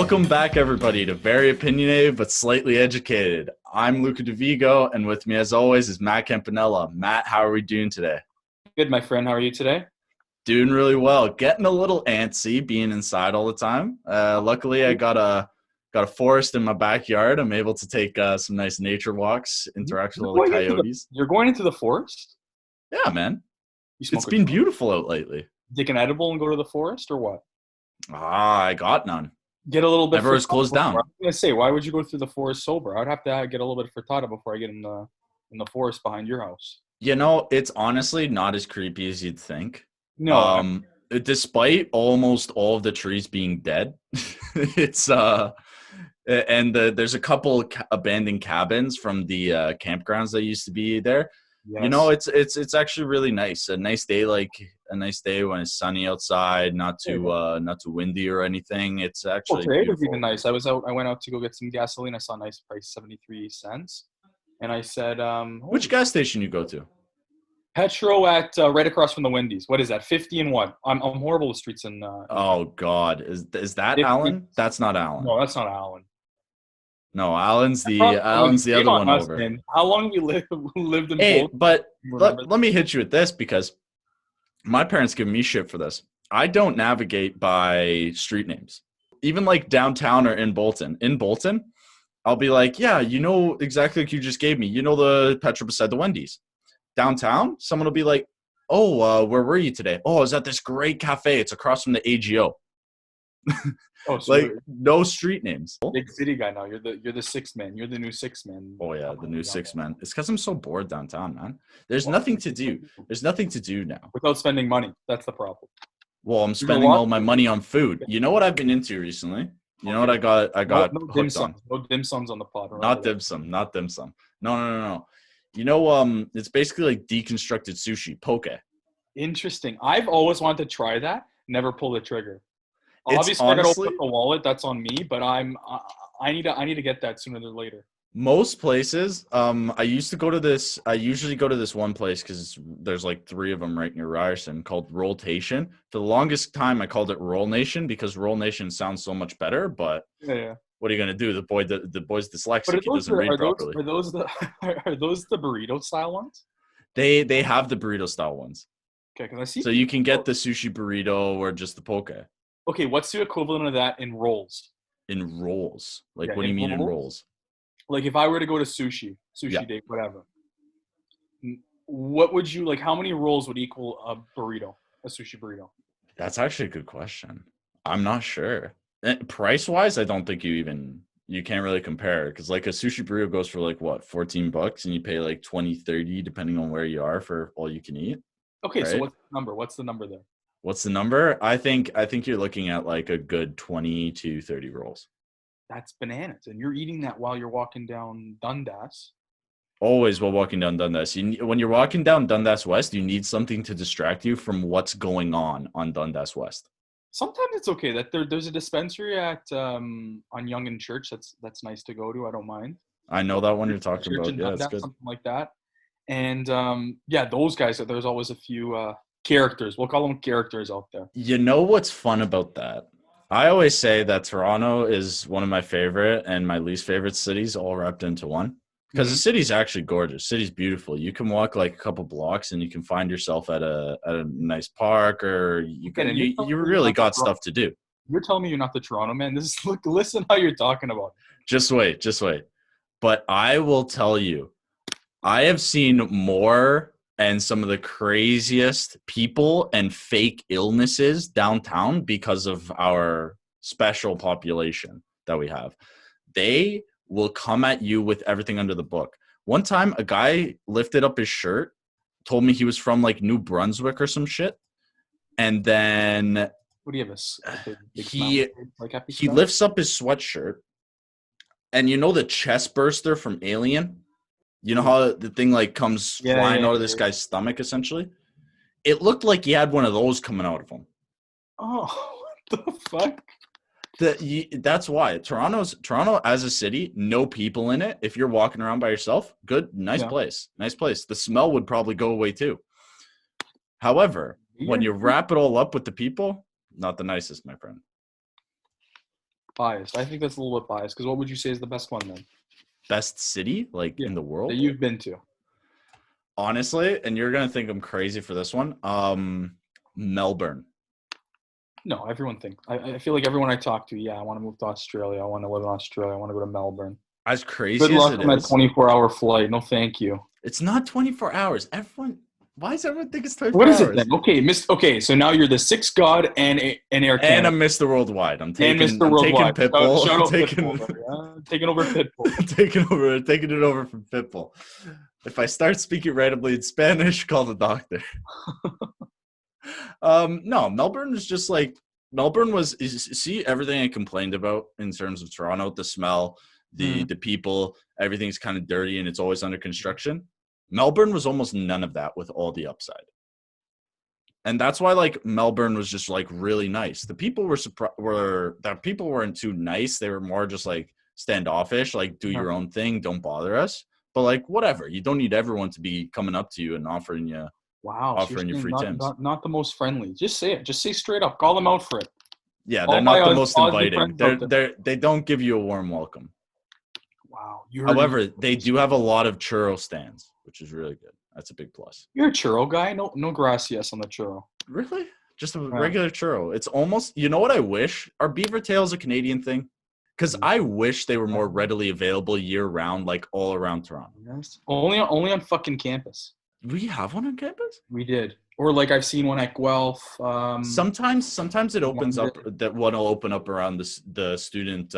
Welcome back, everybody, to Very Opinionated but Slightly Educated. I'm Luca DeVigo, and with me, as always, is Matt Campanella. Matt, how are we doing today? Good, my friend. How are you today? Doing really well. Getting a little antsy being inside all the time. Luckily, I got a forest in my backyard. I'm able to take some nice nature walks, interact with all the coyotes. You're going into the forest? Yeah, man. You It's smoke a been joint? beautiful out lately. Take an edible and go to the forest, or what? I got none. Get a little bit. Everywhere's closed down. I was gonna say, why would you go through the forest sober? I'd have to get a little bit of frittata before I get in the forest behind your house. You know, it's honestly not as creepy as you'd think. No, Despite almost all of the trees being dead, it's there's a couple abandoned cabins from the campgrounds that used to be there. yes. You know, it's actually really nice. A nice day when it's sunny outside, not too windy or anything. It's actually Today was beautiful. even nice. I went out to go get some gasoline. I saw a nice price, 73 cents, and I said, Which gas station you go to? Petro at right across from the Wendy's. What is that? 50 and what? I'm horrible with streets and. Oh God, is that 50. Allen? That's not Allen. No, that's not Allen. No, Allen's the other one over. Man. How long we lived in Hey, both? but let me hit you with this because my parents give me shit for this. I don't navigate by street names. Even like downtown or in Bolton. In Bolton, I'll be like, yeah, you know exactly like you just gave me. You know the Petra beside the Wendy's. Downtown, someone will be like, oh, where were you today? Oh, I was at this great cafe. It's across from the AGO. Oh, so Like no street names. big city guy now. You're the sixth man. You're the new sixth man. Oh yeah, the new six man. It's because I'm so bored downtown, man. There's nothing to do. There's nothing to do now. Without spending money. That's the problem. Well, I'm spending all my money on food. You know what I've been into recently? You know what I got? I got no dim hooked on. sums. No dim sums on the pod. Not dim sum. Not dim sum. No. You know, it's basically like deconstructed sushi, poke. Interesting. I've always wanted to try that. Never pull the trigger. It's Obviously, I gotta honestly- open up the wallet. That's on me. But I need to get that sooner than later. Most places, I usually go to this one place because there's like 3 of them right near Ryerson called Rolltation. For the longest time, I called it Roll Nation because Roll Nation sounds so much better. But Yeah. what are you gonna do? The boy's dyslexic. But He doesn't read properly. are those the burrito style ones? They have the burrito style ones, Okay, because I see. so you can get the sushi burrito or just the poke Okay, what's the equivalent of that in rolls? in rolls. Like, Yeah, what do you in mean in rolls? rolls? Like if I were to go to sushi Yeah. date, whatever. What would you like? How many rolls would equal a burrito, a sushi burrito? That's actually a good question. I'm not sure. Price wise, I don't think you can't really compare because like a sushi burrito goes for like what, $14 and you pay like 20, 30 depending on where you are for all you can eat. Okay, so Right. what's the number? What's the number there? What's the number? I think you're looking at like a good 20 to 30 rolls. That's bananas, and you're eating that while you're walking down Dundas. Always while walking down Dundas. When you're walking down Dundas West, you need something to distract you from what's going on Dundas West. Sometimes it's okay that there's a dispensary at on Yonge and Church. That's nice to go to. I don't mind. I know that one you're talking Church about. in Yeah, it's Dundas, good. something like that. And yeah, those guys. There's always a few characters. We'll call them characters out there. You know what's fun about that? I always say that Toronto is one of my favorite and my least favorite cities all wrapped into one. Because the city's actually gorgeous. City's beautiful. You can walk like a couple blocks and you can find yourself at a nice park, or you really got stuff to do. You're telling me you're not the Toronto man. Listen how you're talking about it. Just wait. But I will tell you, I have seen more and some of the craziest people and fake illnesses downtown because of our special population that we have. They will come at you with everything under the book. One time, a guy lifted up his shirt, told me he was from like New Brunswick or some shit, and then What do you have? A big he like happy he stuff? lifts up his sweatshirt, and you know the chest burster from Alien? You know how the thing like comes flying out of this guy's stomach, essentially? It looked like he had one of those coming out of him. Oh, what the fuck? That's why Toronto as a city, no people in it. If you're walking around by yourself, nice place. The smell would probably go away too. However, when you wrap it all up with the people, not the nicest, my friend. Biased. I think that's a little bit biased. Because what would you say is the best one then? Best city like Yeah, in the that world? you've been to. Honestly, and you're gonna think I'm crazy for this one. Melbourne. No, everyone thinks. I feel like everyone I talk to, yeah, I want to move to Australia. I want to live in Australia. I want to go to Melbourne. As Good crazy as luck it on that is, 24-hour flight. No, thank you. it's not 24 hours. Everyone, why does everyone think it's What 24 is it then? hours? Okay, Okay, so now you're the sixth god and Air And Canada I'm Mr. Worldwide. I'm and taking Mr. I'm taking Worldwide. Pitbull. Shout I'm out Pitbull, taking brother. Taking over Pitbull. taking it over from Pitbull. If I start speaking randomly in Spanish, call the doctor. No, Melbourne is just like Melbourne was see everything I complained about in terms of Toronto, the smell, Hmm. the people, everything's kind of dirty and it's always under construction. Melbourne was almost none of that with all the upside. And that's why like Melbourne was just like really nice. The people people weren't too nice. They were more just like standoffish, like do Yeah. your own thing, don't bother us. But like whatever, you don't need everyone to be coming up to you and Wow, so you're offering you saying free Tims. not the most friendly. Just say it. Just say straight up. Call them out for it. Yeah, they're All my not the most Aussie inviting. friends out there. They don't give you a warm welcome. Wow, you heard However, it. they do have a lot of churro stands, which is really good. That's a big plus. You're a churro guy. No, no gracias on the churro. Really? Just a Yeah. regular churro. It's almost, you know what I wish? Are beaver tails a Canadian thing? Because I wish they were more readily available year round, like all around Toronto. Yes. Only on fucking campus. We have one on campus? We did. Or like I've seen one at Guelph. Sometimes it opens up. London. That one will open up around the student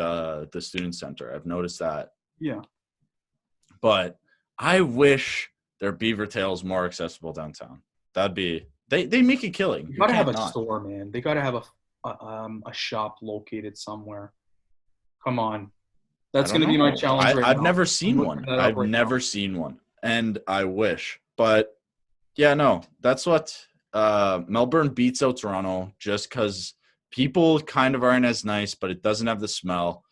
center. I've noticed that. Yeah. But I wish their beaver tails more accessible downtown. That'd be they make a killing. You You gotta have can't a not. store, man. They gotta have a shop located somewhere. Come on. That's I don't gonna be my know. challenge right I've now. never I'm seen looking one. that up I've right now. never seen one, and I wish. But yeah, no, that's what Melbourne beats out Toronto just because people kind of aren't as nice, but it doesn't have the smell,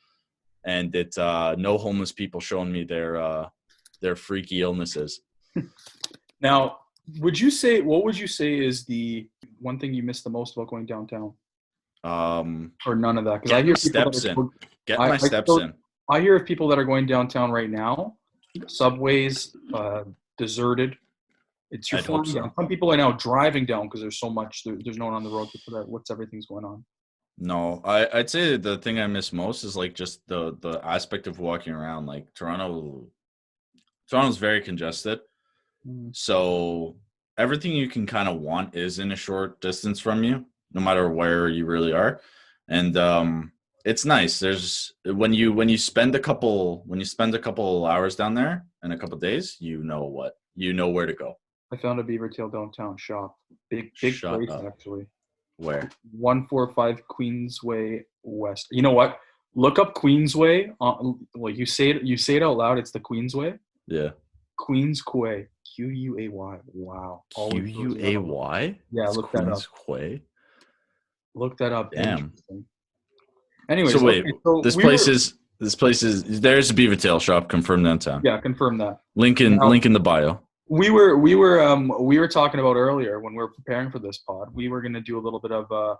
and it no homeless people showing me their freaky illnesses. Now, what would you say is the one thing you miss the most about going downtown? Or none of that? Because I Get hear my people that steps in. are Get I, my I, steps still, in. I hear of people that are going downtown right now, subways deserted. It's you're I'd hope flying so. down. Some people are now driving down because there's so much. There's no one on the road to put out what's everything's going on. No, I'd say the thing I miss most is like just the aspect of walking around. Like Toronto's very congested. Mm. So everything you can kind of want is in a short distance from you, no matter where you really are. And it's nice. There's when you spend a couple hours down there and a couple days, you know where to go. I found a beaver tail downtown shop. Big Shut place up. actually. Where? 145 Queensway West. You know what? Look up Queensway. Like you say it out loud. It's the Queensway. Yeah. Queensquay. Quay. Wow. Always throws me off. Quay? Yeah, It's look that up. Quay. Look that up. Damn. Interesting. Anyways, So wait, okay, so this place is there's a beaver tail shop confirmed downtown. yeah, confirm that. Link in the bio. We were talking about earlier when we were preparing for this pod. We were going to do a little bit of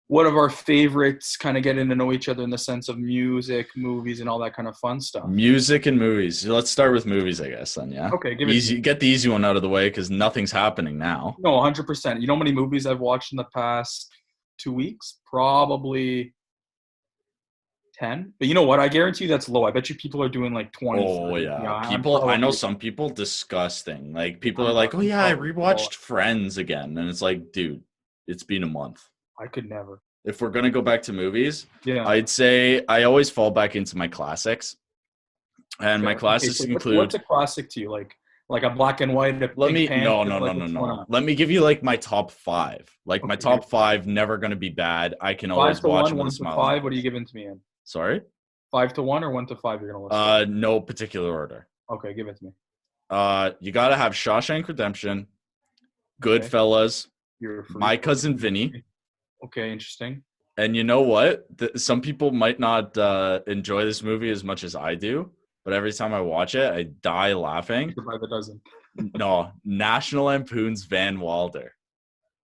one of our favorites, kind of getting to know each other in the sense of music, movies, and all that kind of fun stuff. Music and movies. Let's start with movies, I guess. Then, yeah. Okay, give easy. it. Get the easy one out of the way because nothing's happening now. No, 100%. You know how many movies I've watched in the past 2 weeks? Probably 10. But you know what? I guarantee you that's low. I bet you people are doing like 20. Oh 30. yeah, I'm people. I know probably- some people disgusting. Like people I'm are like, "Oh yeah, I probably rewatched Friends again," and it's like, dude, it's been a month. I could never. If we're gonna go back to movies, Yeah. I'd say I always fall back into my classics, and my classics so include. what's a classic to you? Like a black and white. Let me no. what's going on? Let me give you like my top 5. Like my Okay. top 5, never gonna be bad. I can always 5 to watch 1, them with 1 a to smile. 5. What are you giving to me in? Sorry. 5 to 1 or 1 to 5? You're gonna list. No particular order. Okay, give it to me. You gotta have Shawshank Redemption, Okay. Goodfellas, You're a freak. My Cousin Vinny, Okay, interesting. and you know what? Some people might not enjoy this movie as much as I do, but every time I watch it, I die laughing. By the dozen. No, National Lampoon's Van Wilder.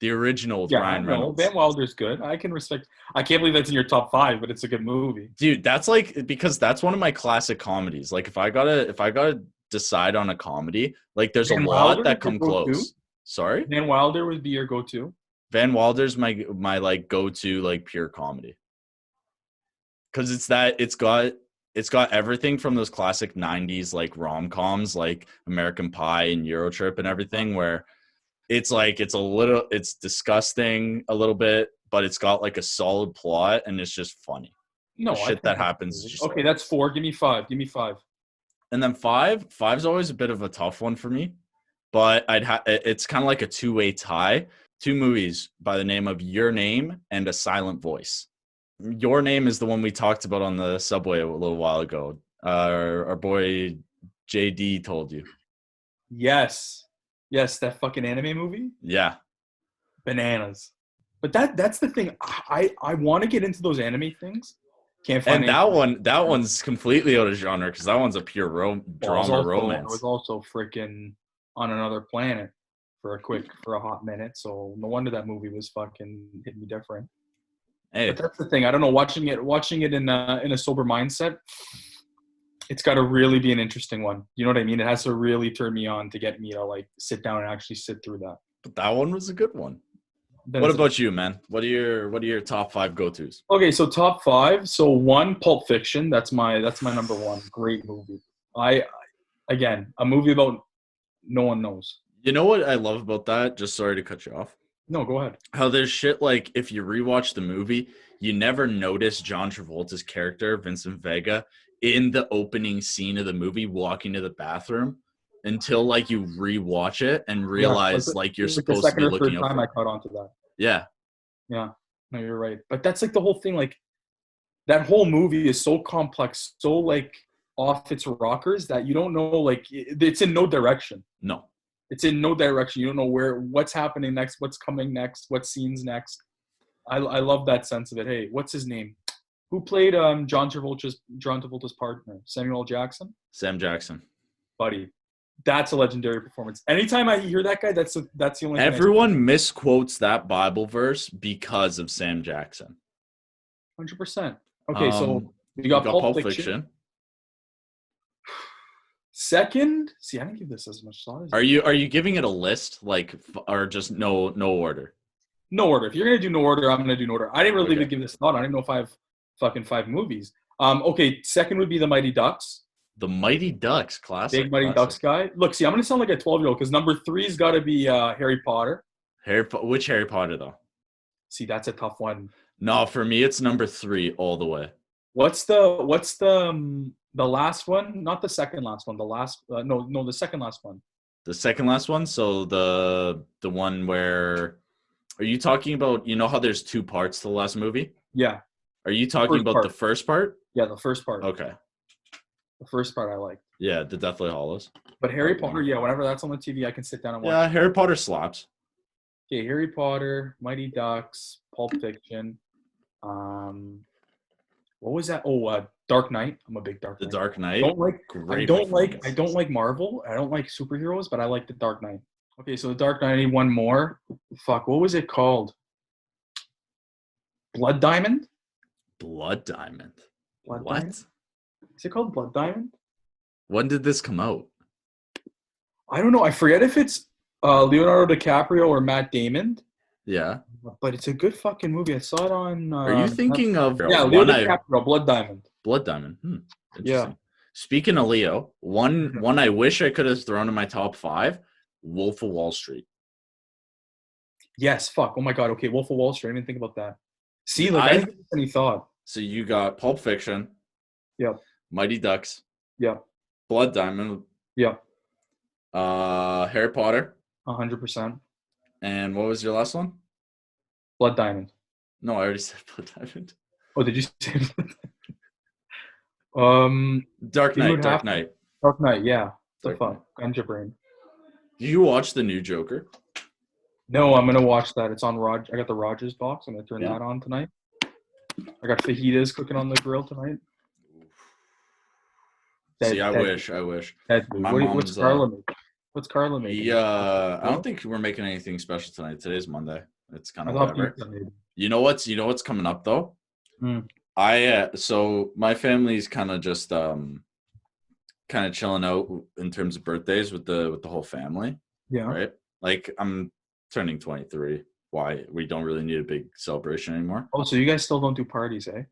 The original with Yeah, Ryan no, Reynolds. Van Wilder's good. I can respect. I can't believe that's in your top 5, but it's a good movie. Dude, that's like because that's one of my classic comedies. Like if I gotta decide on a comedy, like there's a Van lot Wilder that is your come go-to. close. Sorry? Van Wilder would be your go-to. Van Wilder's my like go-to like pure comedy. Cause it's got everything from those classic 90s like rom-coms like American Pie and Eurotrip and everything where it's like it's disgusting a little bit, but it's got like a solid plot and it's just funny. The No, I shit think that that's happens is amazing. just Okay, that's 4. Give me 5. Give me 5. and then five's always a bit of a tough one for me, but it's kind of like a two-way tie. Two movies by the name of Your Name and A Silent Voice. Your Name is the one we talked about on the subway a little while ago. Our boy JD told you. Yes. Yes, that fucking anime movie. Yeah. Bananas. But that's the thing. I want to get into those anime things. Can't find And any. that one's completely out of genre because that one's a pure Well, drama I romance. was also freaking on another planet for a hot minute. So no wonder that movie was fucking hitting me different. Hey, But that's the thing. I don't know. Watching it in a sober mindset, it's got to really be an interesting one. You know what I mean? It has to really turn me on to get me to like sit down and actually sit through that. but that one was a good one. Then What it's about you, man? What are your top 5 go-tos? okay. So top 5. So 1, Pulp Fiction. That's my number 1. Great movie. Again, a movie about no one knows. You know what I love about that? Just sorry to cut you off. No, go ahead. How there's shit like if you rewatch the movie, you never notice John Travolta's character, Vincent Vega, in the opening scene of the movie walking to the bathroom until like you rewatch it and Yeah, realize like you're like the supposed to second be or looking third out time I for. caught on to that. Yeah. Yeah, no, you're right. But that's like the whole thing. Like that whole movie is so complex, so like off its rockers that you don't know. Like it's in no direction. No. It's in no direction. You don't know what's happening next, what's coming next, what scene's next. I love that sense of it. Hey, what's his name? Who played John Travolta's partner? Samuel L. Jackson? Sam Jackson. Buddy. That's a legendary performance. Anytime I hear that guy, that's the only thing Everyone misquotes that Bible verse because of Sam Jackson. 100%. Okay, so we You got got Pulp Fiction. Second, see, I didn't give this as much thought as Are you giving it a list like or just no order? no order. If you're gonna do no order, I'm gonna do no order. I didn't really Okay. even give this thought. I don't even know if I have fucking 5 movies. Okay, second would be The Mighty Ducks. The Mighty Ducks, classic. Big Mighty Ducks guy. Look, see, I'm gonna sound like a 12-year-old because number 3's got to be Harry Potter. Which Harry Potter though? See, that's a tough one. No, for me it's number 3 all the way. What's the last one? Not the second last one. The last no, the second last one. The second last one, so the one where are you talking about, you know how there's 2 parts to the last movie? Yeah. Are you talking about the first part? Yeah, the first part. Okay. The first part I like. Yeah, the Deathly Hallows. But Harry Potter, yeah, whenever that's on the TV, I can sit down and watch. Yeah, Harry Potter slaps. Okay, Harry Potter, Mighty Ducks, Pulp Fiction. What was that? Oh, Dark Knight. I'm a big Dark Knight. The Dark Knight. I don't like Marvel. I don't like superheroes, but I like the Dark Knight. Okay, so the Dark Knight. I need one more. Fuck, what was it called? Blood Diamond. Blood Diamond. Blood What? Diamond? Is it called Blood Diamond? When did this come out? I don't know. I forget if it's Leonardo DiCaprio or Matt Damon. Yeah. But it's a good fucking movie. I saw it on. Are you thinking of Leo DiCaprio, Blood Diamond? Blood Diamond. Interesting. Yeah. Speaking of Leo, one I wish I could have thrown in my top 5, Wolf of Wall Street. Yes. Fuck. Oh my god. Okay. Wolf of Wall Street. I didn't think about that. See, like I didn't give any thought. So you got Pulp Fiction. Yep. Mighty Ducks. Yep. Blood Diamond. Yep. Harry Potter. 100%. And what was your last one? Blood Diamond. No, I already said Blood Diamond. Oh, did you say? Dark Knight. Dark Knight. Dark Knight. Yeah. The fuck. Ganja brain. Did you watch the new Joker? No, I'm gonna watch that. It's on Rog. I got the Rogers box. I'm gonna turn that on tonight. I got fajitas cooking on the grill tonight. See, I wish. What's Carla make? What's Carla making? I don't think we're making anything special tonight. Today's Monday. It's kind I of thought whatever. pizza maybe. You know what's coming up though? Mm. So my family's kind of just kind of chilling out in terms of birthdays with the whole family, Yeah. right? Like I'm turning 23. Why? We don't really need a big celebration anymore. Oh, so you guys still don't do parties, eh?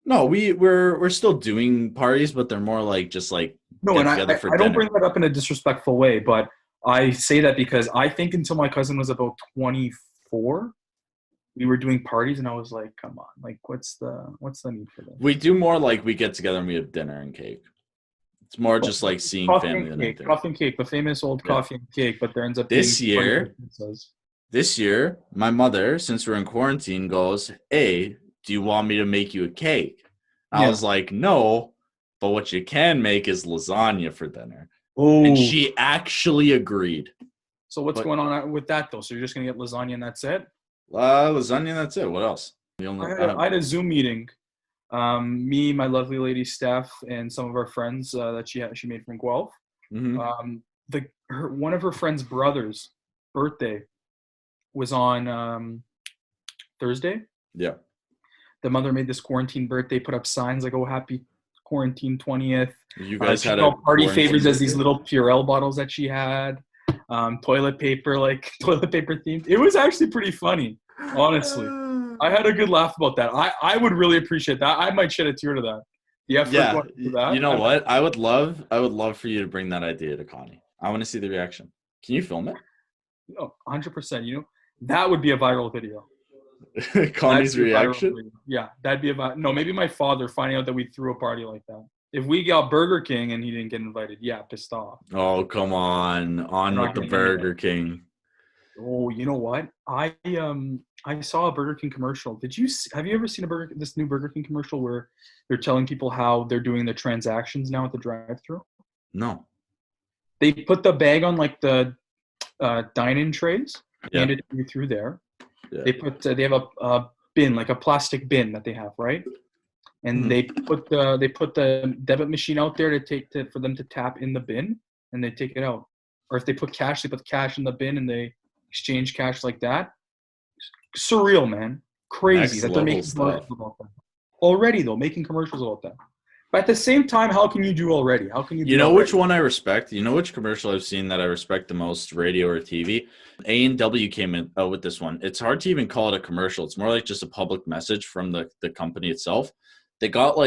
No, we're still doing parties, but they're more like just like No, get and together for I don't dinner. bring that up in a disrespectful way, but I say that because I think until my cousin was about 24, we were doing parties, and I was like, come on, like what's the need for We this? do more like we get together and we have dinner and cake. It's more just like seeing family than anything. Coffee and cake, the famous old Yeah. coffee and cake, but there ends up being This 20 year, pizzas. this year, my mother, since we're in quarantine, goes, "Hey, do you want me to make you a cake?" I Yeah. was like, "No, but what you can make is lasagna for dinner." And Oh, she actually agreed. so what's But going on with that though? So you're just gonna get lasagna and that's it? lasagna, that's it. What else? I had a Zoom meeting. Me, my lovely lady Steph, and some of our friends that she made from Guelph. Mhm. One of her friend's brothers' birthday was on Thursday. Yeah. The mother made this quarantine birthday, put up signs like "Oh, happy quarantine 20th." You guys She had did a all party quarantine favors as these birthday? little Purell bottles that she had. Toilet paper, like toilet paper themed. It was actually pretty funny, honestly. I had a good laugh about that. I would really appreciate that. I might shed a tear to that. The effort Yeah, going into you that. know what? I would love for you to bring that idea to Connie. I want to see the reaction. Can you film Oh, 100%. That would be a viral video. it? That'd Connie's be a viral reaction? video. Yeah, that'd be about no, maybe my father finding out that we threw a party like that. If we got Burger King and he didn't get invited, yeah, pissed off. Oh, come on. We're On with not the getting any of it. Burger King. Oh, you know what? I saw a Burger King commercial. Have you ever seen this new Burger King commercial where they're telling people how they're doing the transactions now at the drive-through? No. They put the bag on like the dine-in trays, Yeah. handed you through there. Yeah. They have a bin, like a plastic bin that they have, right? And Mhm. they put the debit machine out there for them to tap in the bin, and they take it out. Or if they put cash, they put cash in the bin and they exchange cash like that. Surreal, man. Crazy Next that they're level making commercials stuff. about that. Already though, making commercials about that. But at the same time, how can you do already? How can you You be know which already? one I respect? You know which commercial I've seen that I respect the most, radio or TV? A&W came in with this one. It's hard to even call it a commercial. It's more like just a public message from the company itself. They got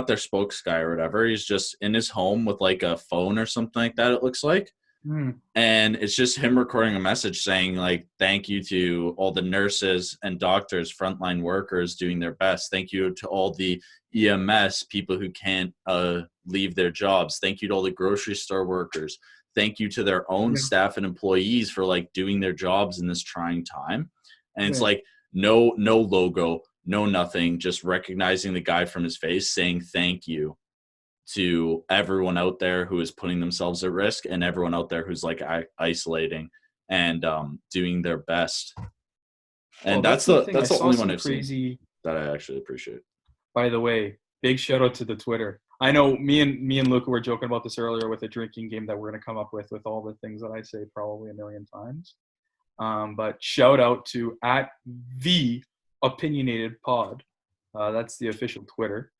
their spokes guy or whatever. He's just in his home with like a phone or something like that, it looks like. Hmm. And it's just him recording a message saying like thank you to all the nurses and doctors, frontline workers doing their best. Thank you to all the EMS people who can't leave their jobs. Thank you to all the grocery store workers. Thank you to their own Yeah. staff and employees for like doing their jobs in this trying time. And it's Yeah. like no logo, no nothing, just recognizing the guy from his face saying thank you to everyone out there who is putting themselves at risk and everyone out there who's like isolating and doing their best. Well, And that's that's the the thing. I that's the saw only one some I've seen crazy. that I actually appreciate. By the way, big shout out to the Twitter. I know me and Luca were joking about this earlier with a drinking game that we're going to come up with all the things that I say probably a million times. But shout out to at the Opinionated Pod. That's the official Twitter.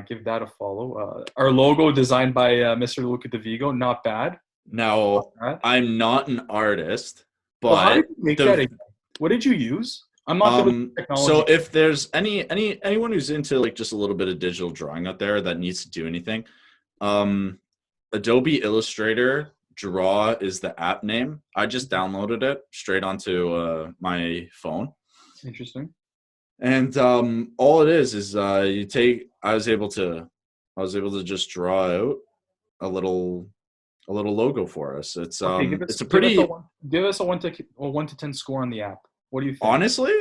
Give that a follow. Our logo designed by Mr. Luca DeVigo. Not bad. Not Now, bad. I'm not an artist, Well, how did but you make that the again? What did you use? I'm not good with so technology. if there's anyone who's into like just a little bit of digital drawing out there that needs to do anything, um Adobe Illustrator Draw is the app name. I just downloaded it straight onto my phone. Interesting. And all it is you take. I was able to just draw out a little logo for us. It's Okay, it's a give us a pretty, one a 1 to 10 score on the app. What do you think? honestly,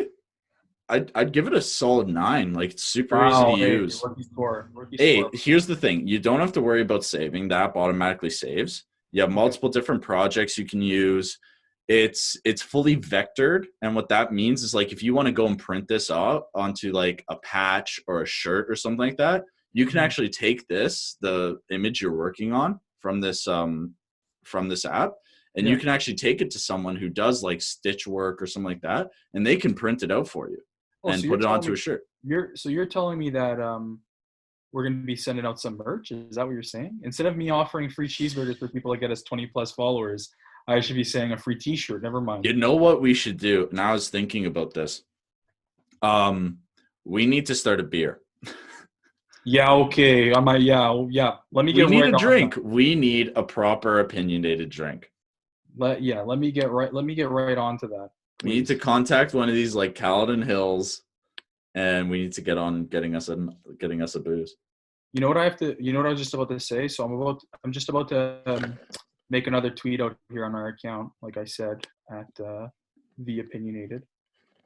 I'd give it a solid 9. Like it's super easy to Wow, hey, use. rookie score. Rookie Hey, score. here's the thing. You don't have to worry about saving. The app automatically saves. You have Okay. multiple different projects you can use. It's fully vectored, and what that means is like if you want to go and print this out onto like a patch or a shirt or something like that, you can Mhm. actually take the image you're working on from this app, and you can actually take it to someone who does like stitch work or something like that, and they can print it out for you and So put it onto a shirt. you're telling me that we're going to be sending out some merch? Is that what you're saying? Instead of me offering free cheeseburgers for people that get us 20 plus followers, I should be saying a free T-shirt. Never mind. You know what we should do? And I was thinking about this. We need to start a beer. Yeah. Okay. Yeah. Let me We get need right a on drink. that. We need a proper opinionated drink. Let me get right onto that. We need to contact one of these like Caledon Hills, and we need to get on getting us a booze. You know what I have to? You know what I was just about to say. So I'm just about to make another tweet out here on our account, like I said at the Opinionated.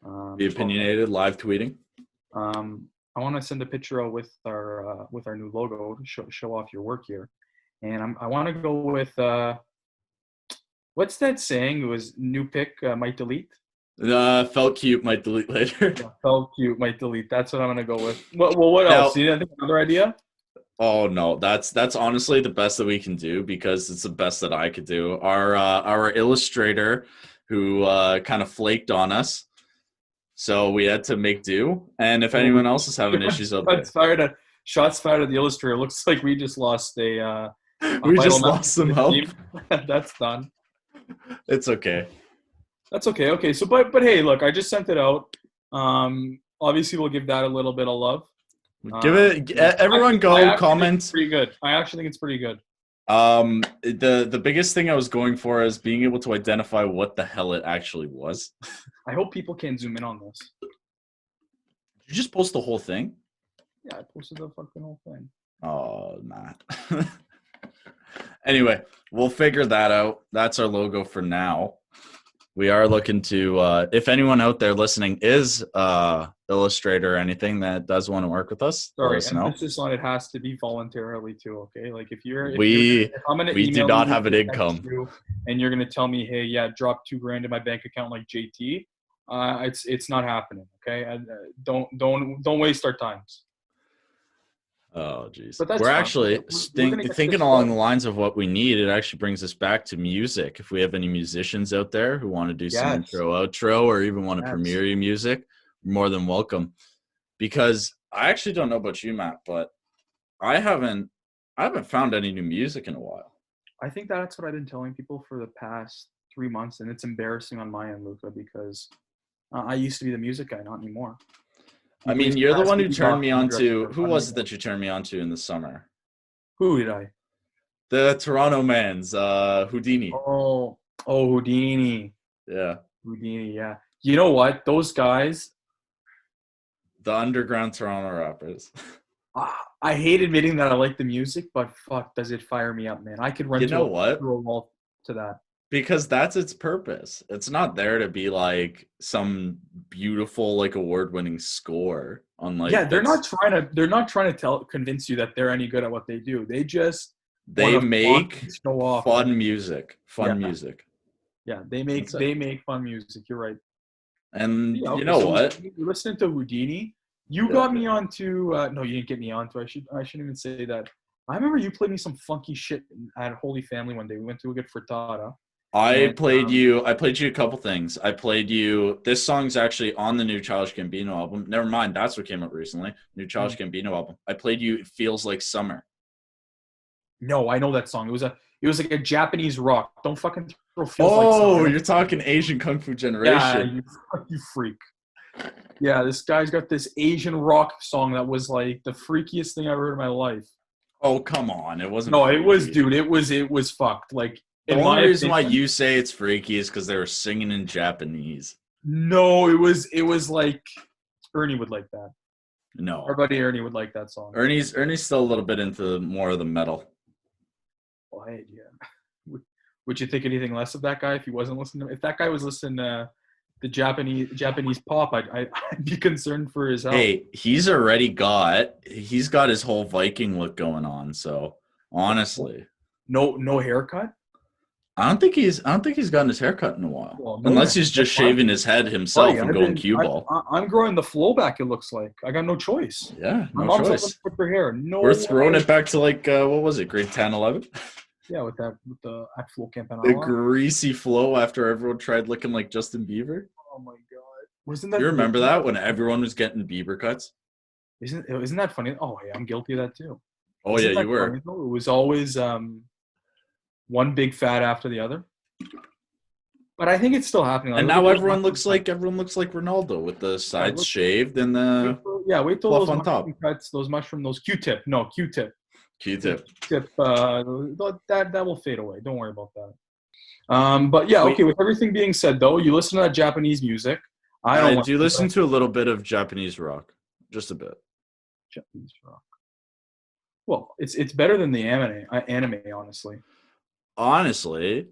The Opinionated live tweeting. I want to send a picture out with our new logo to show off your work here, and I want to go with what's that saying? It was new pick might delete. Felt cute might delete later. Yeah, felt cute might delete. That's what I'm gonna go with. What else? Do you think another idea? Oh no, that's honestly the best that we can do because it's the best that I could do. Our illustrator, who kind of flaked on us, so we had to make do. And if anyone else is having issues out there, Shots fired at the illustrator. Looks like we just lost a we just lost some help. That's done. It's okay. That's okay. Okay. So, but hey, look, I just sent it out. Obviously, we'll give that a little bit of love. Give it. Everyone go comment. Pretty good. I actually think it's pretty good. The biggest thing I was going for is being able to identify what the hell it actually was. I hope people can zoom in on this. Did you just post the whole thing? Yeah, I posted the fucking whole thing. Oh, nah. Anyway, we'll figure that out. That's our logo for now. We are looking to, if anyone out there listening is illustrator or anything that does want to work with us, sorry, emphasis on it has to be voluntarily too. Okay, like if we do not have an income, and you're gonna tell me, hey, yeah, drop $2,000 in my bank account like JT, it's not happening. Okay, don't waste our times. Oh, geez. We're actually thinking along the lines of what we need. It actually brings us back to music. If we have any musicians out there who want to do some intro, outro, or even want to premiere your music, you're more than welcome. Because I actually don't know about you, Matt, but I haven't found any new music in a while. I think that's what I've been telling people for the past 3 months, and it's embarrassing on my end, Luca, because I used to be the music guy, not anymore. I mean, you're the one who turned me on to. Who was it that you turned me on to in the summer? Who did I? The Toronto Man's, Houdini. Oh, Houdini. Yeah. Houdini, yeah. You know what? Those guys. The underground Toronto rappers. I hate admitting that I like the music, but fuck, does it fire me up, man. I could run through a wall to that. Because that's its purpose. It's not there to be like some beautiful, like award-winning score on like. Yeah, they're not trying to convince you that they're any good at what they do. They make fun music. Music. Yeah, they make fun music. You're right. And you know what? You're listening to Houdini. You got me onto. No, you didn't get me onto. I shouldn't even say that. I remember you played me some funky shit at Holy Family one day. We went to a good frittata. I played you a couple things. I played you. This song's actually on the new Childish Gambino album. Never mind, that's what came out recently. New Childish Gambino album. I played you. It Feels Like Summer. No, I know that song. It was like a Japanese rock. Don't fucking throw Feels Like Summer. Oh, you're talking Asian Kung Fu Generation. Yeah, you freak. Yeah, this guy's got this Asian rock song that was like the freakiest thing I've heard in my life. Oh, come on. It wasn't. No, freaky. It was, dude. It was fucked. Like. The only reason why you say it's freaky is because they were singing in Japanese. No, it was like Ernie would like that. No, our buddy Ernie would like that song. Ernie's still a little bit into more of the metal. Well, hey, yeah. Would you think anything less of that guy if he wasn't listening? If that guy was listening to the Japanese pop, I'd be concerned for his health. Hey, he's got his whole Viking look going on. So honestly, no haircut. I don't think he's gotten his hair cut in a while. Well, unless he's just shaving his head himself and going cue ball. I'm growing the flow back, it looks like. I got no choice. Yeah, no choice. For hair. No We're throwing it back to like, what was it, grade 10, 11? Yeah, with the actual The campanella. greasy flow after everyone tried looking like Justin Bieber. Oh my god. Wasn't You that remember that when everyone was getting Bieber cuts? isn't that funny? Oh yeah, I'm guilty of that too. Oh yeah, Isn't that you were. funny though? It was always one big fat after the other. But I think it's still happening. Like And look at now those everyone looks like Ronaldo with the yeah, sides shaved and the wait till fluff those on mushroom top. cuts, those Q-tip. No, Q-tip. Q-tip. Q-tip that will fade away. Don't worry about that. But yeah, okay, Wait, with everything being said though, you listen to that Japanese music. I I don't like do listen to a little bit of Japanese rock, just a bit. Japanese rock. Well, it's better than the anime, honestly. Honestly,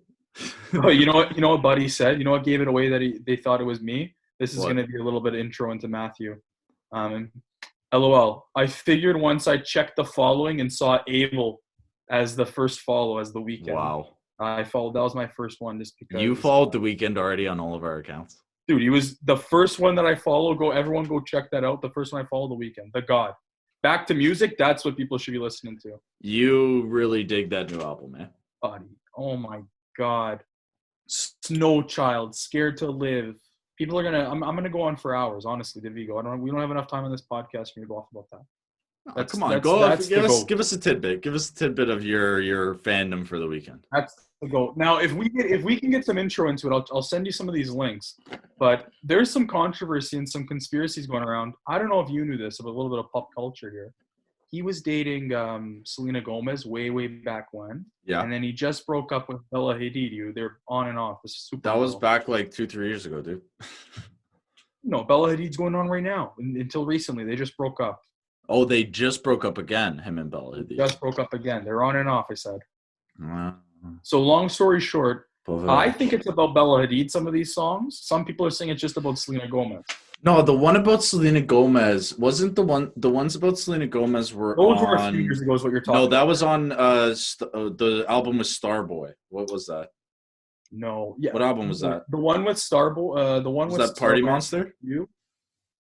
Oh, you know what? You know what Buddy said. You know what gave it away that they thought it was me. This is going what? to be a little bit of intro into Matthew. And LOL. I figured once I checked the following and saw Abel as the first follow as the weekend. Wow. I followed. That was my first one, just You because. followed the weekend already on all of our accounts. Dude, he was the first one that I follow. Everyone go check that out. The first one I follow the weekend. The God. Back to music. That's what people should be listening to. You really dig that new album, man. Buddy. Oh my God. Snow Child, Scared to Live. People are gonna. I'm gonna go on for hours. Honestly, Divigo. We don't have enough time on this podcast for me to go off about that. Oh, come on, go off. That's the goat. Give us a tidbit. Give us a tidbit of your fandom for the weekend. That's the goat. Now, if we can get some intro into it, I'll send you some of these links. But there's some controversy and some conspiracies going around. I don't know if you knew this, but a little bit of pop culture here. He was dating Selena Gomez way back when. Yeah. And then he just broke up with Bella Hadid. They're on and off. This is super. That was back like 2-3 years ago, dude. No, Bella Hadid's going on right now. Until recently, they just broke up. Oh, they just broke up again, him and Bella Hadid. Just broke up again. They're on and off, I said. Uh, So long story short, I think it's about Bella Hadid, some of these songs. Some people are saying it's just about Selena Gomez. No, the one about Selena Gomez wasn't the one. The ones about Selena Gomez were Those on. were a few years ago is what you're talking No, about. that was on the album with Starboy. What was that? No. Yeah. What album was that? The one with Starboy, the one Was with that Party Starboy, Monster? You?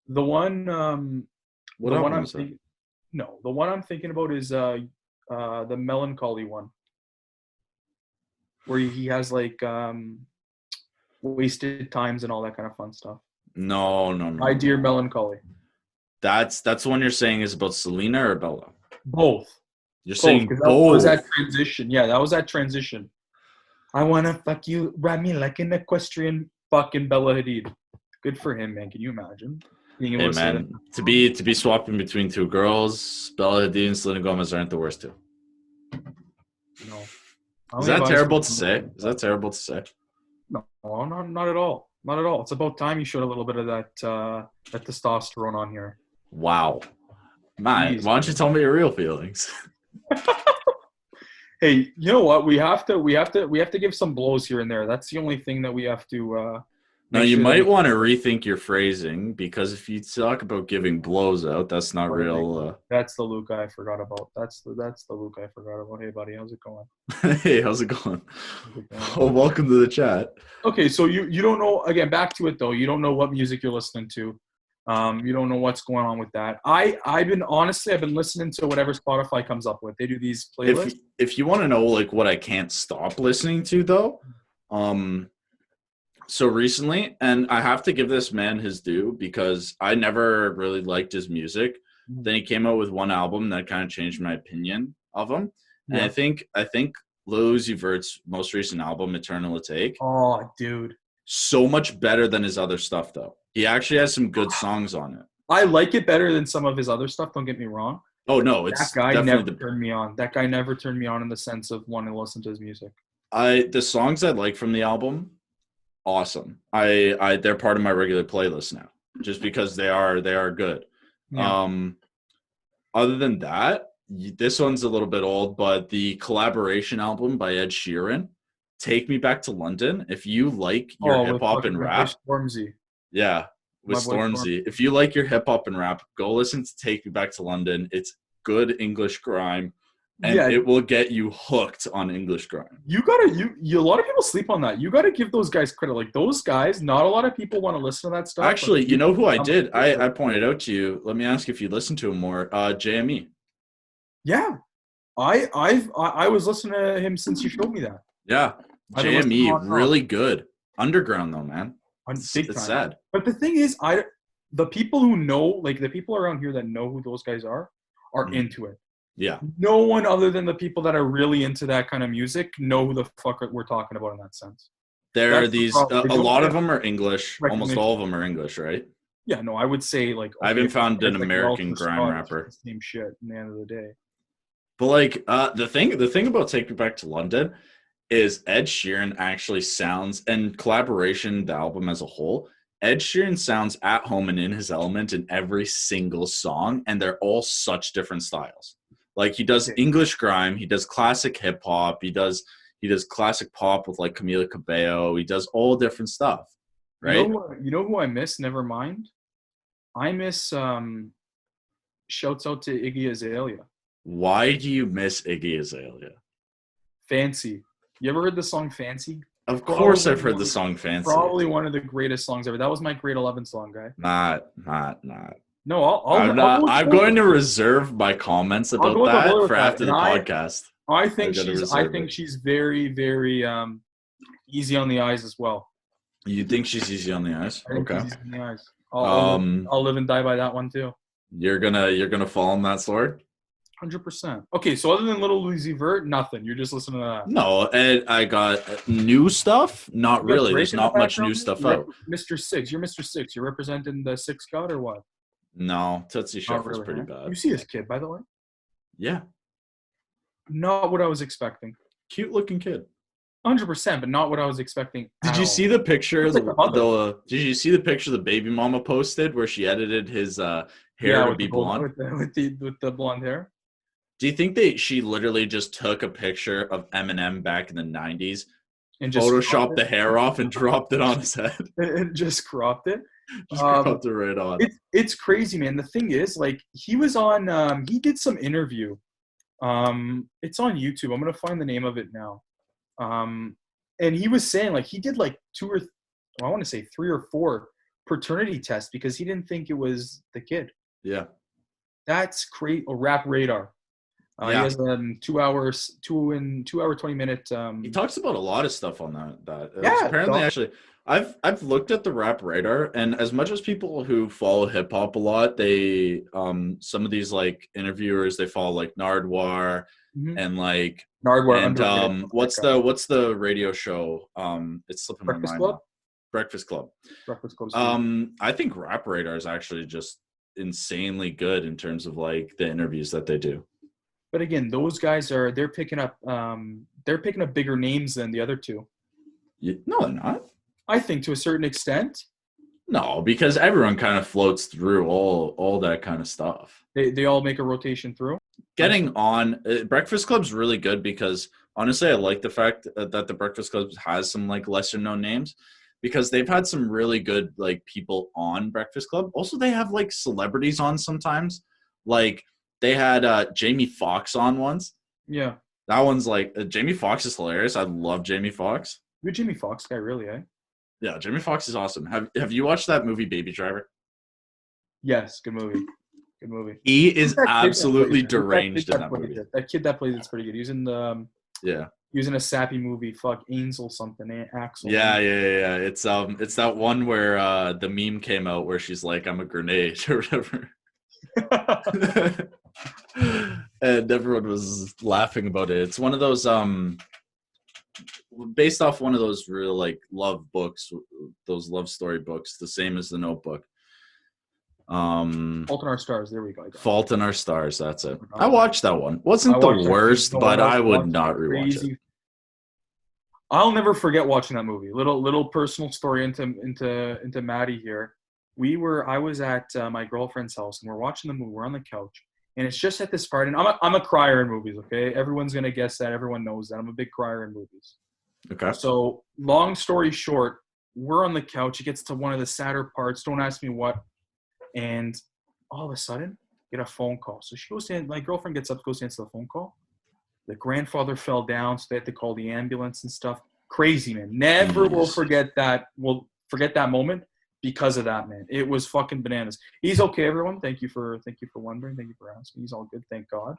The one What the album one I'm was that? thinking No, the one I'm thinking about is the Melancholy one. Where he has like wasted times and all that kind of fun stuff. No. My Dear Melancholy. That's the one you're saying is about Selena or Bella? Both. You're saying That both. was that transition. Yeah, that was that transition. I wanna fuck you, ride me like an equestrian, fucking Bella Hadid. Good for him, man. Can you imagine being able Hey to say man, to be swapping between two girls, Bella Hadid and Selena Gomez aren't the worst two. that? No. Is that terrible to say? Is that terrible to say? No, not at all. Not at all. It's about time you showed a little bit of that that testosterone on here. Wow, man. Jeez, Why don't you tell me your real feelings? Hey, you know what? We have to give some blows here and there. That's the only thing that we have to. Now you might want to rethink your phrasing because if you talk about giving blows out, that's not real. That's the Luke I forgot about. That's the Luke I forgot about. Hey, buddy, how's it going? Hey, how's it going? Oh, welcome to the chat. Okay, so you don't know. Again, back to it though. You don't know what music you're listening to. You don't know what's going on with that. I've been listening to whatever Spotify comes up with. They do these playlists. If you want to know like what I can't stop listening to though, so recently, and I have to give this man his due because I never really liked his music. Then he came out with one album that kind of changed my opinion of him. And I think Lil Uzi Vert's most recent album, Eternal Take. Oh, dude. So much better than his other stuff though. He actually has some good songs on it. I like it better than some of his other stuff, don't get me wrong. Oh no, it's that guy never turned me on. That guy never turned me on in the sense of wanting to listen to his music. The songs I like from the album, awesome. They're part of my regular playlist now, just because they are good. Yeah. Other than that, this one's a little bit old, but the collaboration album by Ed Sheeran, Take Me Back to London. If you like your hip hop and rap, Stormzy. Yeah, with Stormzy. If you like your hip hop and rap, go listen to Take Me Back to London. It's good English grime. And it will get you hooked on English grime. A lot of people sleep on that. You gotta give those guys credit. Like those guys, not a lot of people want to listen to that stuff. Actually, you know who I did? I pointed out to you. Let me ask if you listen to him more. JME. Yeah. I was listening to him since you showed me that. Yeah, I've been listening JME, on and off. really good. Underground though, man. Big It's time. sad. But the thing is, the people who know, like the people around here that know who those guys are Mhm. into it. Yeah, No one other than the people that are really into that kind of music know who the fuck we're talking about in that sense. there are That's the these. problem. They A don't lot of get them are English. Almost recognition. all of them are English, right? Yeah, no, I would say like I okay, haven't found an guys like Welsh American or grime Scottish, rapper. it's the same shit. In the end of the day, But like the thing about Take Me Back to London is Ed Sheeran actually sounds, and collaboration, the album as a whole, Ed Sheeran sounds at home and in his element in every single song, and they're all such different styles. Like he does okay. English grime, he does classic hip hop, he does classic pop with like Camila Cabello, he does all different stuff, right? You know who I miss? Never mind. I miss shouts out to Iggy Azalea. Why do you miss Iggy Azalea? Fancy. You ever heard the song Fancy? Of course Probably I've heard one the song Fancy. probably one of the greatest songs ever. That was my grade 11 song, guy. Not. No, I'm I'll not. go with I'm both of going to them. reserve my comments I'll about go with the that boy with for that. after And the podcast. I'm going to I reserve think it. she's very, very easy on the eyes as well. You think she's easy on the eyes? I think Okay. she's easy on the eyes. Um, I'll live and die by that one too. you're gonna fall on that sword? 100%. Okay, so other than Little Uzi Vert, nothing. You're just listening to that. No, and I got new stuff. Not You got really. Drake There's in the not much new background. stuff You're out. Mr. Six. You're Mr. Six. You're representing the Six God or what? No, Tootsie Not Shuffle's really. pretty Huh? bad. You see this kid, by the way? Yeah, Not what I was expecting. cute looking kid. 100%, but not what I was expecting Did at you all. see the picture? Looks like the mother. Did you see the picture the baby mama posted where she edited his hair to With be blonde? with the blonde hair. Do you think she literally just took a picture of Eminem back in the 90s, And just cropped photoshopped it. the hair off, and dropped it on his head? And just cropped it. Just cropped it right on. It's crazy, man. The thing is, like, he was on he did some interview. It's on YouTube. I'm gonna find the name of it now. And he was saying like he did like I want to say 3 or 4 paternity tests because he didn't think it was the kid. Yeah. That's crazy. Oh, Rap Radar. He Yeah. has 2 hours, 2 hour 20-minute. He talks about a lot of stuff on that. Yeah, Apparently, actually, I've looked at the Rap Radar, and as much as people who follow hip hop a lot, they some of these like interviewers they follow like Nardwar Mhm. and like Nardwar and underrated. what's the radio show? It's slipping Breakfast my mind Club. now. Breakfast Club. Breakfast Club. I think Rap Radar is actually just insanely good in terms of like the interviews that they do. But again, those guys they're picking up bigger names than the other two. No, they're not. I think to a certain extent. No, because everyone kind of floats through all that kind of stuff. They all make a rotation through. Getting on Breakfast Club's really good because honestly, I like the fact that the Breakfast Club has some like lesser known names because they've had some really good like people on Breakfast Club. Also, they have like celebrities on sometimes. Like they had Jamie Foxx on once. Yeah. That one's like Jamie Foxx is hilarious. I love Jamie Foxx. You're a Jamie Foxx guy, really, eh? Yeah, Jamie Foxx is awesome. Have you watched that movie Baby Driver? Yes, good movie. Good movie. He is absolutely That deranged kid in that movie. That kid that plays it's pretty good. He was in the Yeah. he was in a sappy movie. Fuck Ansel something. Axel. Yeah. It's that one where the meme came out where she's like, "I'm a grenade" or whatever. And everyone was laughing about it. It's one of those based off one of those real like love books, those love story books, the same as The Notebook. Fault in Our Stars. There we go. Fault in Our Stars. That's it. I watched that one. Wasn't the worst, but I would not rewatch it. I'll never forget watching that movie. Little personal story into Maddie here. I was at my girlfriend's house and we're watching the movie. We're on the couch and it's just at this part. And I'm a crier in movies. Okay, everyone's gonna guess that. Everyone knows that I'm a big crier in movies. Okay. So long story short, we're on the couch. It gets to one of the sadder parts. Don't ask me what. And all of a sudden, get a phone call. So she goes in. My girlfriend gets up, goes to answer the phone call. The grandfather fell down, so they had to call the ambulance and stuff. Crazy, man. Never will forget that. We'll forget that moment because of that, man. It was fucking bananas. He's okay, everyone. Thank you for wondering. Thank you for asking. He's all good, thank God.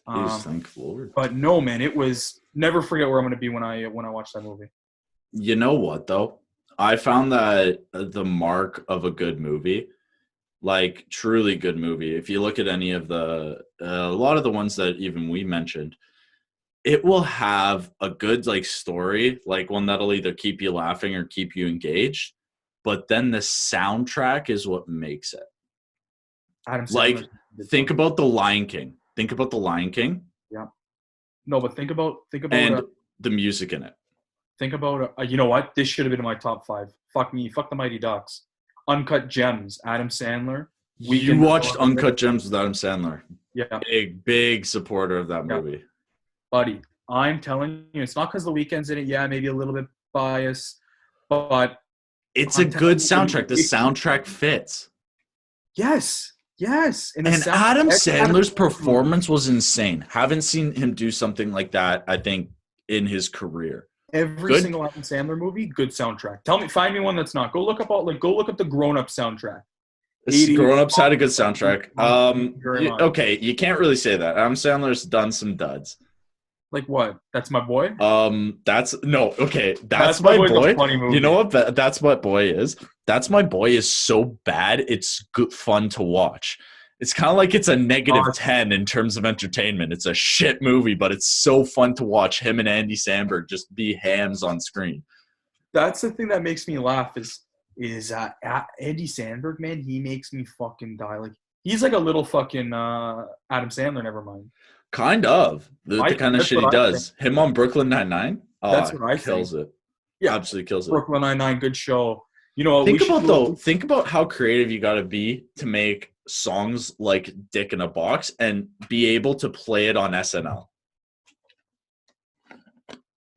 Please, Um, thank Lord. but no, man, it was never forget where I'm gonna be when I watch that movie. You know what though? I found that the mark of a good movie, like truly good movie, if you look at any of a lot of the ones that even we mentioned, it will have a good like story, like one that'll either keep you laughing or keep you engaged. But then the soundtrack is what makes it. Adam Sandler Like, did think something. about the Lion King. Think about the Lion King Yeah. No, but and the music in it. you know what? This should have been in my top five. Fuck me. Fuck the Mighty Ducks. Uncut Gems. Adam Sandler. You Weekend. watched Uncut Gems with Adam Sandler. Yeah. Big supporter of that Yeah. movie. Buddy, I'm telling you, it's not because the weekend's in it. Yeah, maybe a little bit biased, but It's a I'm good telling soundtrack. The you, soundtrack fits. yes, yes. And the And sound. Adam Every Adam Sandler's Sandler movie, performance was insane. Haven't seen him do something like that, I think, in his career. every Good. single Adam Sandler movie, good soundtrack. Find me one that's not. Go look up the Grown Up soundtrack. 80s. Grown Ups had a good soundtrack. Thank you very much. Okay, you can't really say that. Adam Sandler's done some duds. Like what? That's my boy. That's no, okay, that's That's my my boy's a boy. funny You movie. know what? That's what boy is. That's my boy is so bad. It's good fun to watch. It's kind of like it's a negative Awesome. 10 in terms of entertainment. It's a shit movie, but it's so fun to watch him and Andy Samberg just be hams on screen. That's the thing that makes me laugh is Andy Sandberg, man. He makes me fucking die. Like he's like a little fucking Adam Sandler. Never mind. Kind of the kind of That's shit he what I think. does. Him on Brooklyn Nine-Nine, That's what I think. kills it. Yeah, Absolutely kills it. Brooklyn Nine-Nine, good show. You know what? We should do. Think about how creative you got to be to make songs like "Dick in a Box" and be able to play it on SNL.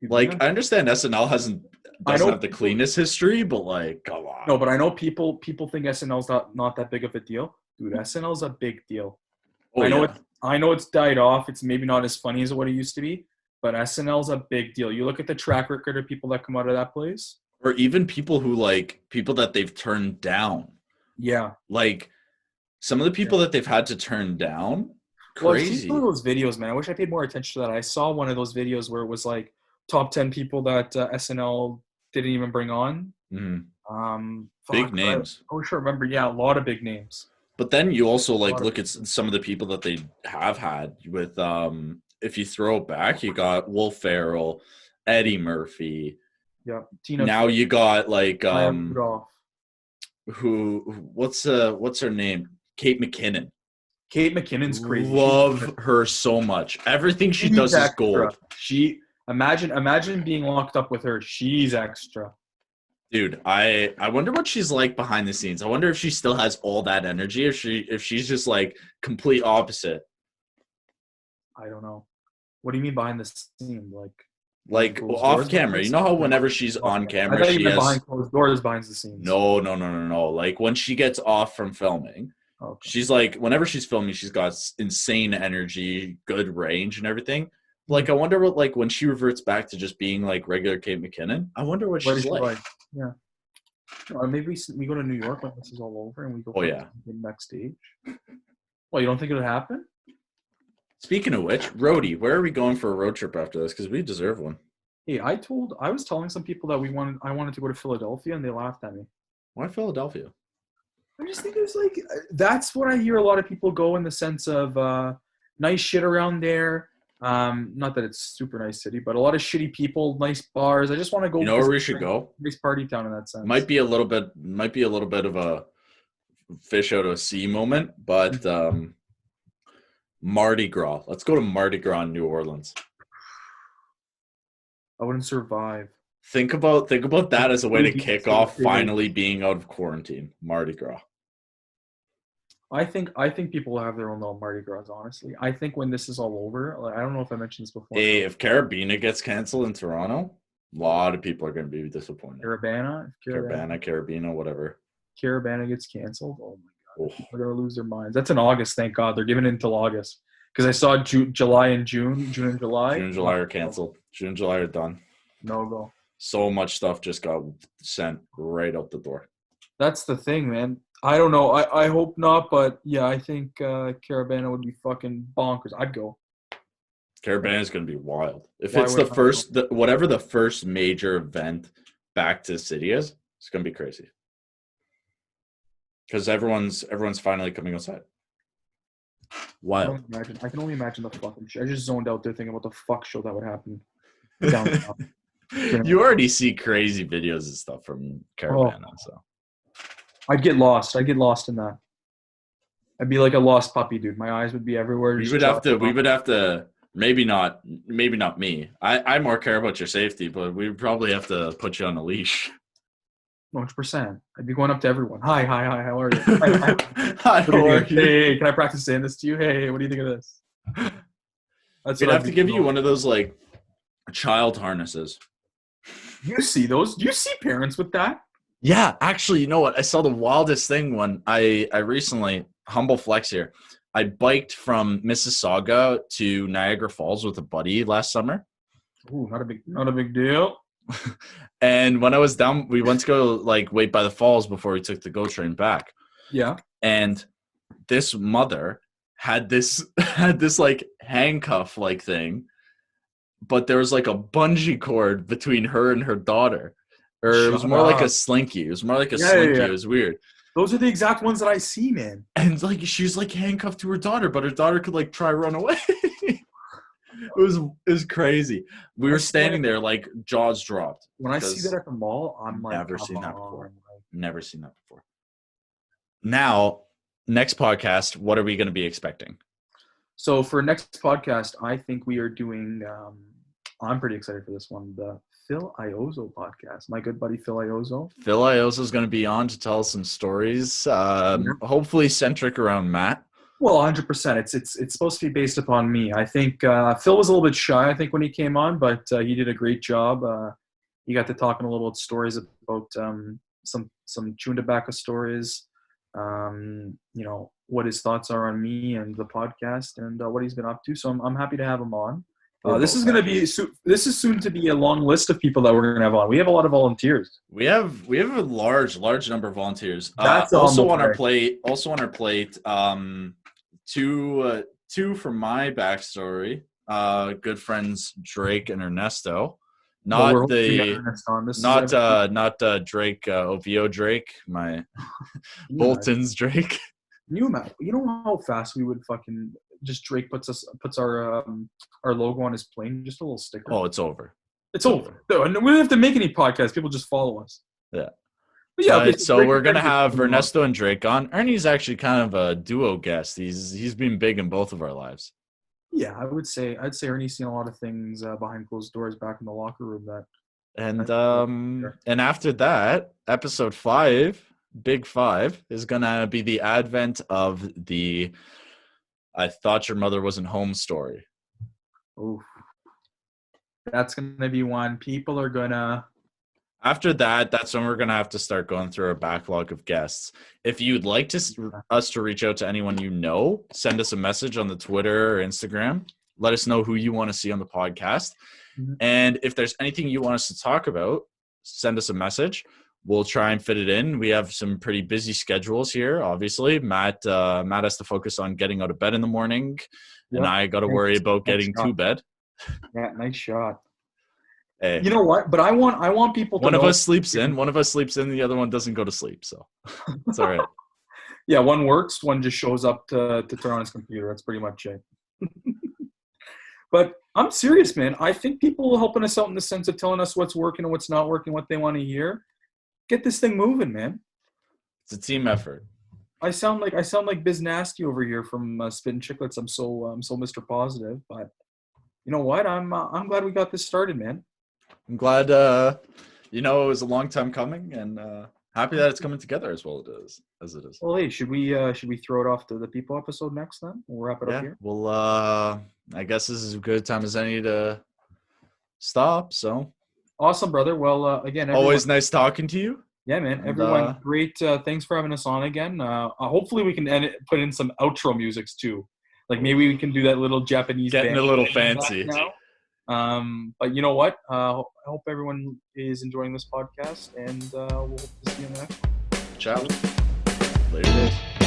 Like, I understand SNL doesn't have the cleanest history, but like, come on. No, but I know people think SNL's not that big of a deal. Dude, SNL's a big deal. Oh, I know it's died off. It's maybe not as funny as what it used to be, but SNL's a big deal. You look at the track record of people that come out of that place. Or even people that they've turned down. Yeah. Like some of the people that they've had to turn down. Crazy. Well, I've seen some of those videos, man. I wish I paid more attention to that. I saw one of those videos where it was like top 10 people that SNL didn't even bring on. Mm-hmm. Big names. I wish I remember. Yeah, a lot of big names. But then you also like look at some of the people that they have had with if you throw it back, you got Will Ferrell, Eddie Murphy. Yeah. Now you got like what's her name? Kate McKinnon. Kate McKinnon's crazy. Love her so much. Everything she does is gold. Imagine being locked up with her. She's extra. Dude, I wonder what she's like behind the scenes. I wonder if she still has all that energy, if she's just like complete opposite. I don't know. What do you mean behind the scene? Like off camera. You know how whenever she's on camera, she has behind closed doors, behind the scenes. No. Like when she gets off from filming, she's like whenever she's filming, she's got insane energy, good range, and everything. Like I wonder what like when she reverts back to just being like regular Kate McKinnon. I wonder what she's like. Yeah. Maybe we go to New York when this is all over and we go backstage. Well, you don't think it'll happen? Speaking of which, roadie, where are we going for a road trip after this? Because we deserve one. Hey, I was telling some people that I wanted to go to Philadelphia and they laughed at me. Why Philadelphia? I just think it's like that's what I hear a lot of people go in the sense of nice shit around there. Not that it's super nice city, but a lot of shitty people, nice bars. I just want to go. You know where we should go? Nice party town in that sense. Might be a little bit of a fish out of a sea moment, but Mardi Gras. Let's go to Mardi Gras in New Orleans. I wouldn't survive. Think about that as a way to kick off finally being out of quarantine. Mardi Gras. I think people will have their own little Mardi Gras, honestly. I think when this is all over, I don't know if I mentioned this before. Hey, if Carabina gets canceled in Toronto, a lot of people are going to be disappointed. Carabina, whatever. Carabana gets canceled. Oh my God, people are going to lose their minds. That's in August, thank God. They're giving it until August because I saw July and June and July. June and July are canceled. June and July are done. No go. So much stuff just got sent right out the door. That's the thing, man. I don't know. I hope not, but yeah, I think Carabana would be fucking bonkers. I'd go. Carabana is going to be wild. If Why it's would whatever the first major event back to the city is, it's going to be crazy. Because everyone's finally coming outside. Wild. I can only imagine the fucking shit. I just zoned out there thinking about the fuck show that would happen downtown. You already see crazy videos and stuff from Caravana, so I'd get lost. I'd get lost in that. I'd be like a lost puppy, dude. My eyes would be everywhere. we would have to maybe not me. I more care about your safety, but we would probably have to put you on a leash. 100%. I'd be going up to everyone. Hi, how are you? Hi, how are you? Hey, can I practice saying this to you? Hey, what do you think of this? We'd have to give you one of those like child harnesses. You see those? Do you see parents with that? Yeah, actually, you know what? I saw the wildest thing when I recently, humble flex here, I biked from Mississauga to Niagara Falls with a buddy last summer. Ooh, not a big deal. And when I was down, we went to go like wait by the falls before we took the GO train back. Yeah. And this mother had this like handcuff like thing, but there was like a bungee cord between her and her daughter. Or it was more like a slinky. It was more like a slinky. Yeah. It was weird. Those are the exact ones that I see, man. And like she was like handcuffed to her daughter, but her daughter could like try run away. It was crazy. We were standing there like jaws dropped. When I see that at the mall, I'm like, never seen that before. Never seen that before. Now, next podcast, what are we going to be expecting? So for next podcast, I think we are doing. I'm pretty excited for this one. The Phil Iozzo podcast. My good buddy Phil Iozzo. Phil Iozzo is going to be on to tell us some stories, hopefully centric around Matt. Well, 100%. It's supposed to be based upon me. I think Phil was a little bit shy, I think, when he came on, but he did a great job. He got to talking a little stories about some chewing tobacco stories, what his thoughts are on me and the podcast and what he's been up to. So I'm happy to have him on. This is soon to be a long list of people that we're going to have on. We have a lot of volunteers. We have a large number of volunteers. That's also on our plate. Two from my backstory. Good friends Drake and Ernesto. Not Drake OVO Drake. My Bolton's Drake. You know how fast we would fucking just Drake puts our logo on his plane, just a little sticker. Oh, it's over. It's over. We don't have to make any podcasts. People just follow us. Yeah. But yeah. Okay, so we're gonna have Ernesto and Drake on. Ernie's actually kind of a duo guest. He's been big in both of our lives. Yeah, I'd say Ernie's seen a lot of things behind closed doors back in the locker room and after that, episode 5, Big 5, is gonna be the advent of the I thought your mother wasn't home story. Oof. That's gonna be one. People are gonna. After that, that's when we're going to have to start going through our backlog of guests. If you'd like us to reach out to anyone you know, send us a message on the Twitter or Instagram. Let us know who you want to see on the podcast. Mm-hmm. And if there's anything you want us to talk about, send us a message. We'll try and fit it in. We have some pretty busy schedules here, obviously. Matt has to focus on getting out of bed in the morning, and I got to worry about getting to bed. Yeah, nice shot. Hey. You know what? But I want people to know. One of us sleeps in, the other one doesn't go to sleep. So it's all right. Yeah, one works, one just shows up to turn on his computer. That's pretty much it. But I'm serious, man. I think people are helping us out in the sense of telling us what's working and what's not working, what they want to hear. Get this thing moving, man. It's a team effort. I sound like Biz Nasty over here from Spittin' Chicklets. I'm so Mr. Positive, but you know what? I'm glad we got this started, man. I'm glad, it was a long time coming, and happy that it's coming together as well as it is. Well, hey, should we throw it off to the people episode next then? We'll wrap it up here. Well, I guess this is as good a time as any to stop. So awesome, brother. Well, again, always nice talking to you. Yeah, man. Everyone, great. Thanks for having us on again. Hopefully, we can put in some outro musics too. Like maybe we can do that little Japanese. Getting a little fancy. Now. But you know what? I hope everyone is enjoying this podcast, and we'll hope to see you in the next one. Ciao. Later days.